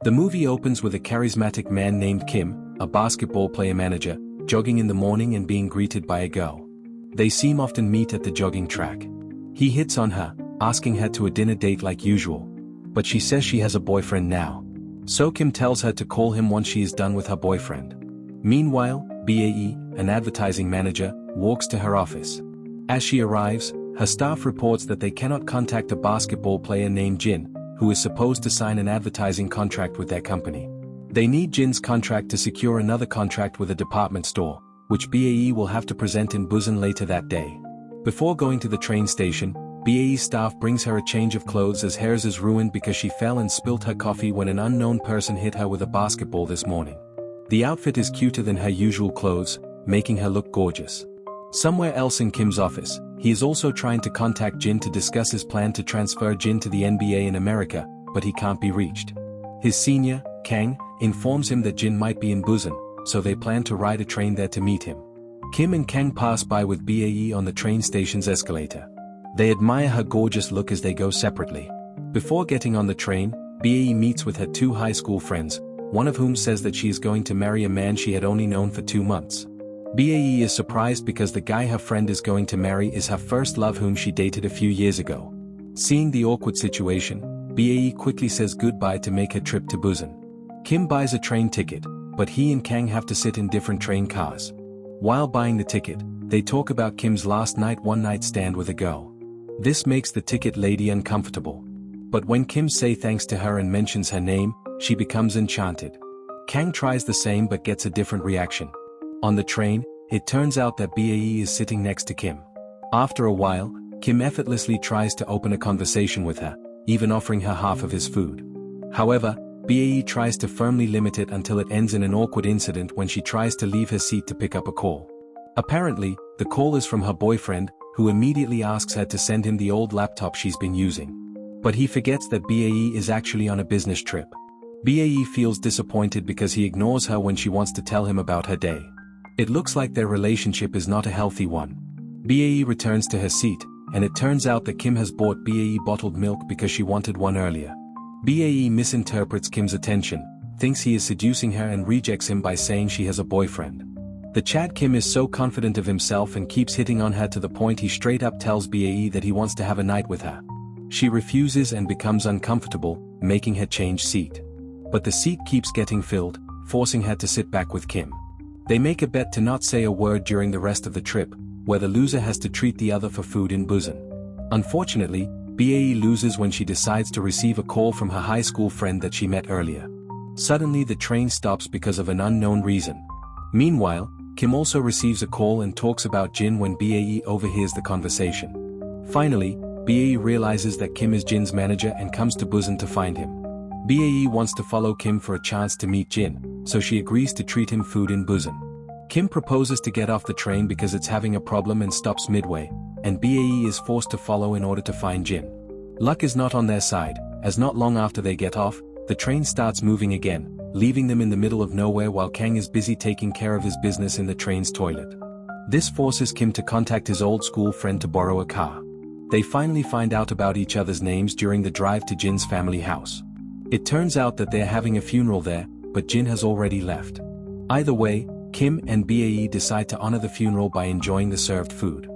The movie opens with a charismatic man named Kim, a basketball player manager, jogging in the morning and being greeted by a girl. They seem often meet at the jogging track. He hits on her, asking her to a dinner date like usual. But she says she has a boyfriend now. So Kim tells her to call him once she is done with her boyfriend. Meanwhile, BAE, an advertising manager, walks to her office. As she arrives, her staff reports that they cannot contact a basketball player named Jin, who is supposed to sign an advertising contract with their company. They need Jin's contract to secure another contract with a department store, which BAE will have to present in Busan later that day. Before going to the train station, BAE staff brings her a change of clothes as hers is ruined because she fell and spilt her coffee when an unknown person hit her with a basketball this morning. The outfit is cuter than her usual clothes, making her look gorgeous. Somewhere else in Kim's office, he is also trying to contact Jin to discuss his plan to transfer Jin to the NBA in America, but he can't be reached. His senior, Kang, informs him that Jin might be in Busan, so they plan to ride a train there to meet him. Kim and Kang pass by with BAE on the train station's escalator. They admire her gorgeous look as they go separately. Before getting on the train, BAE meets with her two high school friends, one of whom says that she is going to marry a man she had only known for 2 months. BAE is surprised because the guy her friend is going to marry is her first love whom she dated a few years ago. Seeing the awkward situation, BAE quickly says goodbye to make her trip to Busan. Kim buys a train ticket, but he and Kang have to sit in different train cars. While buying the ticket, they talk about Kim's last one-night stand with a girl. This makes the ticket lady uncomfortable. But when Kim says thanks to her and mentions her name, she becomes enchanted. Kang tries the same but gets a different reaction. On the train, it turns out that BAE is sitting next to Kim. After a while, Kim effortlessly tries to open a conversation with her, even offering her half of his food. However, BAE tries to firmly limit it until it ends in an awkward incident when she tries to leave her seat to pick up a call. Apparently, the call is from her boyfriend, who immediately asks her to send him the old laptop she's been using. But he forgets that BAE is actually on a business trip. BAE feels disappointed because he ignores her when she wants to tell him about her day. It looks like their relationship is not a healthy one. BAE returns to her seat, and it turns out that Kim has bought BAE bottled milk because she wanted one earlier. BAE misinterprets Kim's attention, thinks he is seducing her and rejects him by saying she has a boyfriend. The Chad Kim is so confident of himself and keeps hitting on her to the point he straight up tells BAE that he wants to have a night with her. She refuses and becomes uncomfortable, making her change seat. But the seat keeps getting filled, forcing her to sit back with Kim. They make a bet to not say a word during the rest of the trip, where the loser has to treat the other for food in Busan. Unfortunately, BAE loses when she decides to receive a call from her high school friend that she met earlier. Suddenly the train stops because of an unknown reason. Meanwhile, Kim also receives a call and talks about Jin when BAE overhears the conversation. Finally, BAE realizes that Kim is Jin's manager and comes to Busan to find him. BAE wants to follow Kim for a chance to meet Jin, so she agrees to treat him food in Busan. Kim proposes to get off the train because it's having a problem and stops midway, and BAE is forced to follow in order to find Jin. Luck is not on their side, as not long after they get off, the train starts moving again, leaving them in the middle of nowhere while Kang is busy taking care of his business in the train's toilet. This forces Kim to contact his old school friend to borrow a car. They finally find out about each other's names during the drive to Jin's family house. It turns out that they are having a funeral there, but Jin has already left. Either way, Kim and BAE decide to honor the funeral by enjoying the served food.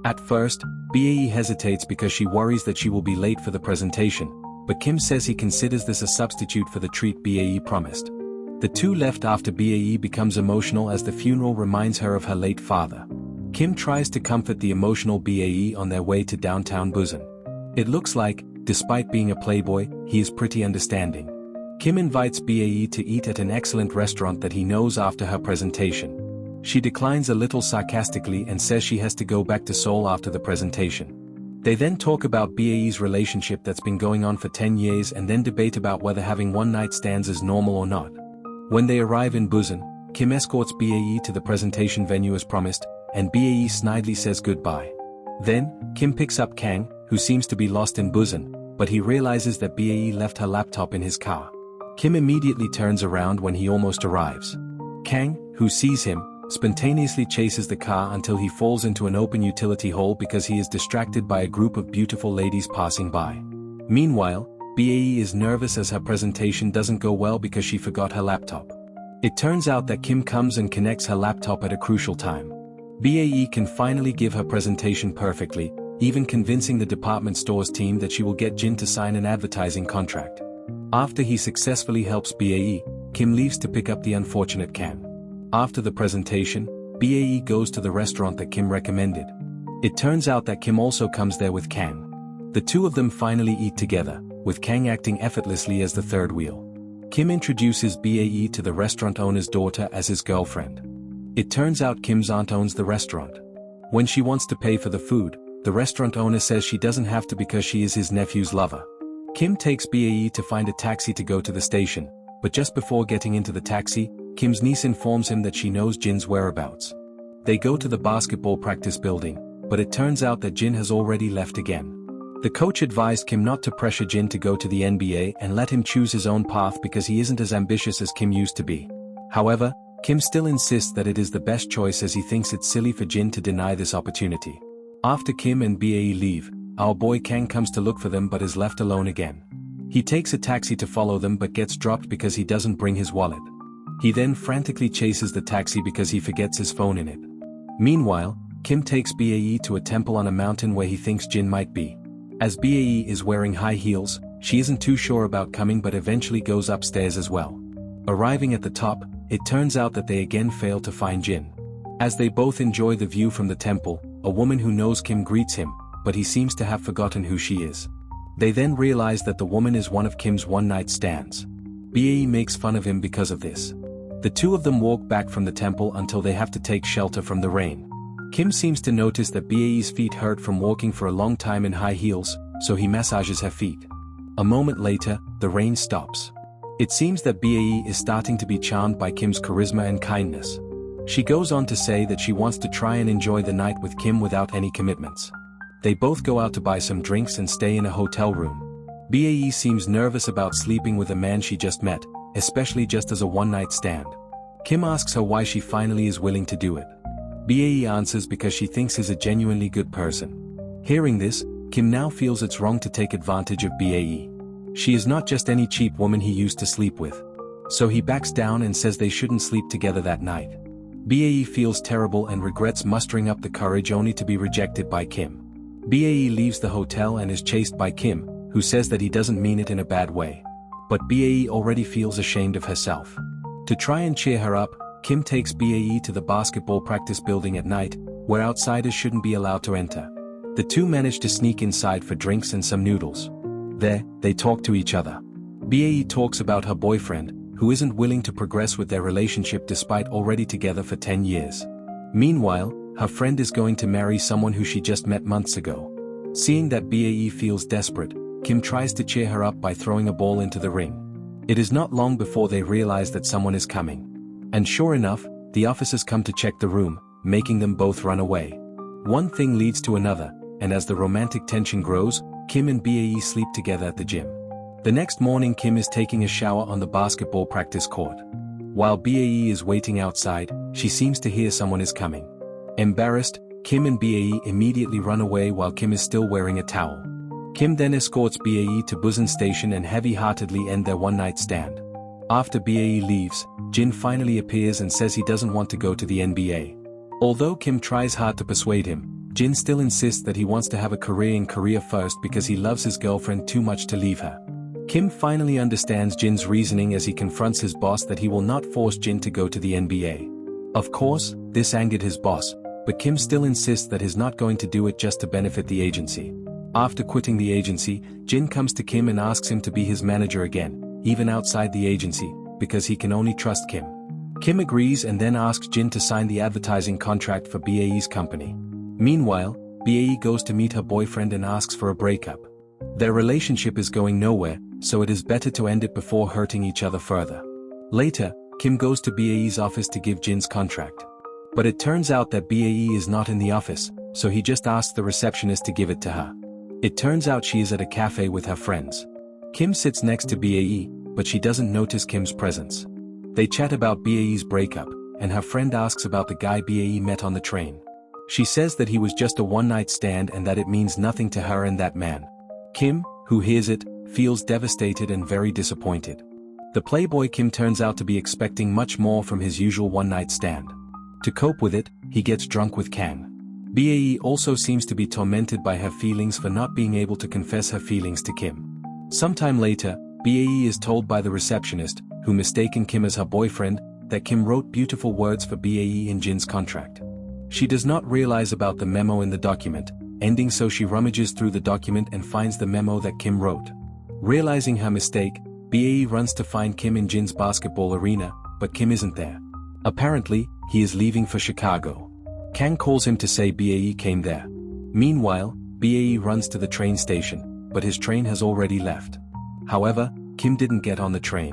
At first, BAE hesitates because she worries that she will be late for the presentation, but Kim says he considers this a substitute for the treat BAE promised. The two left after BAE becomes emotional as the funeral reminds her of her late father. Kim tries to comfort the emotional BAE on their way to downtown Busan. It looks like, despite being a playboy, he is pretty understanding. Kim invites BAE to eat at an excellent restaurant that he knows after her presentation. She declines a little sarcastically and says she has to go back to Seoul after the presentation. They then talk about BAE's relationship that's been going on for 10 years and then debate about whether having one-night stands is normal or not. When they arrive in Busan, Kim escorts BAE to the presentation venue as promised, and BAE snidely says goodbye. Then, Kim picks up Kang, who seems to be lost in Busan, but he realizes that BAE left her laptop in his car. Kim immediately turns around when he almost arrives. Kang, who sees him, spontaneously chases the car until he falls into an open utility hole because he is distracted by a group of beautiful ladies passing by. Meanwhile, BAE is nervous as her presentation doesn't go well because she forgot her laptop. It turns out that Kim comes and connects her laptop at a crucial time. BAE can finally give her presentation perfectly, even convincing the department store's team that she will get Jin to sign an advertising contract. After he successfully helps BAE, Kim leaves to pick up the unfortunate Kang. After the presentation, BAE goes to the restaurant that Kim recommended. It turns out that Kim also comes there with Kang. The two of them finally eat together, with Kang acting effortlessly as the third wheel. Kim introduces BAE to the restaurant owner's daughter as his girlfriend. It turns out Kim's aunt owns the restaurant. When she wants to pay for the food, the restaurant owner says she doesn't have to because she is his nephew's lover. Kim takes BAE to find a taxi to go to the station, but just before getting into the taxi, Kim's niece informs him that she knows Jin's whereabouts. They go to the basketball practice building, but it turns out that Jin has already left again. The coach advised Kim not to pressure Jin to go to the NBA and let him choose his own path because he isn't as ambitious as Kim used to be. However, Kim still insists that it is the best choice as he thinks it's silly for Jin to deny this opportunity. After Kim and BAE leave, our boy Kang comes to look for them but is left alone again. He takes a taxi to follow them but gets dropped because he doesn't bring his wallet. He then frantically chases the taxi because he forgets his phone in it. Meanwhile, Kim takes BAE to a temple on a mountain where he thinks Jin might be. As BAE is wearing high heels, she isn't too sure about coming but eventually goes upstairs as well. Arriving at the top, it turns out that they again fail to find Jin. As they both enjoy the view from the temple, a woman who knows Kim greets him, but he seems to have forgotten who she is. They then realize that the woman is one of Kim's one-night stands. BAE makes fun of him because of this. The two of them walk back from the temple until they have to take shelter from the rain. Kim seems to notice that BAE's feet hurt from walking for a long time in high heels, so he massages her feet. A moment later, the rain stops. It seems that BAE is starting to be charmed by Kim's charisma and kindness. She goes on to say that she wants to try and enjoy the night with Kim without any commitments. They both go out to buy some drinks and stay in a hotel room. BAE seems nervous about sleeping with a man she just met, especially just as a one-night stand. Kim asks her why she finally is willing to do it. BAE answers because she thinks he's a genuinely good person. Hearing this, Kim now feels it's wrong to take advantage of BAE. She is not just any cheap woman he used to sleep with. So he backs down and says they shouldn't sleep together that night. BAE feels terrible and regrets mustering up the courage only to be rejected by Kim. BAE leaves the hotel and is chased by Kim, who says that he doesn't mean it in a bad way. But BAE already feels ashamed of herself. To try and cheer her up, Kim takes BAE to the basketball practice building at night, where outsiders shouldn't be allowed to enter. The two manage to sneak inside for drinks and some noodles. There, they talk to each other. BAE talks about her boyfriend, who isn't willing to progress with their relationship despite already together for 10 years. Meanwhile, her friend is going to marry someone who she just met months ago. Seeing that BAE feels desperate, Kim tries to cheer her up by throwing a ball into the ring. It is not long before they realize that someone is coming. And sure enough, the officers come to check the room, making them both run away. One thing leads to another, and as the romantic tension grows, Kim and BAE sleep together at the gym. The next morning Kim is taking a shower on the basketball practice court. While BAE is waiting outside, she seems to hear someone is coming. Embarrassed, Kim and BAE immediately run away while Kim is still wearing a towel. Kim then escorts BAE to Busan Station and heavy-heartedly end their one-night stand. After BAE leaves, Jin finally appears and says he doesn't want to go to the NBA. Although Kim tries hard to persuade him, Jin still insists that he wants to have a career in Korea first because he loves his girlfriend too much to leave her. Kim finally understands Jin's reasoning as he confronts his boss that he will not force Jin to go to the NBA. Of course, this angered his boss, but Kim still insists that he's not going to do it just to benefit the agency. After quitting the agency, Jin comes to Kim and asks him to be his manager again, even outside the agency, because he can only trust Kim. Kim agrees and then asks Jin to sign the advertising contract for BAE's company. Meanwhile, BAE goes to meet her boyfriend and asks for a breakup. Their relationship is going nowhere, so it is better to end it before hurting each other further. Later, Kim goes to BAE's office to give Jin's contract. But it turns out that BAE is not in the office, so he just asks the receptionist to give it to her. It turns out she is at a cafe with her friends. Kim sits next to BAE, but she doesn't notice Kim's presence. They chat about BAE's breakup, and her friend asks about the guy BAE met on the train. She says that he was just a one-night stand and that it means nothing to her and that man. Kim, who hears it, feels devastated and very disappointed. The playboy Kim turns out to be expecting much more from his usual one-night stand. To cope with it, he gets drunk with Kang. Bae also seems to be tormented by her feelings for not being able to confess her feelings to Kim. Sometime later, Bae is told by the receptionist, who mistaken Kim as her boyfriend, that Kim wrote beautiful words for Bae in Jin's contract. She does not realize about the memo in the document, ending so she rummages through the document and finds the memo that Kim wrote. Realizing her mistake, Bae runs to find Kim in Jin's basketball arena, but Kim isn't there. Apparently, he is leaving for Chicago. Kang calls him to say Bae came there. Meanwhile, Bae runs to the train station, but his train has already left. However, Kim didn't get on the train.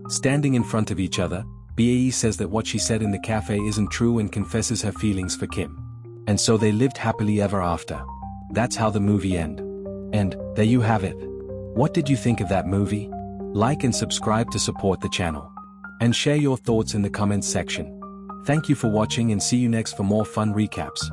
Standing in front of each other, Bae says that what she said in the cafe isn't true and confesses her feelings for Kim. And so they lived happily ever after. That's how the movie ends. And there you have it. What did you think of that movie? Like and subscribe to support the channel. And share your thoughts in the comments section. Thank you for watching and see you next for more fun recaps.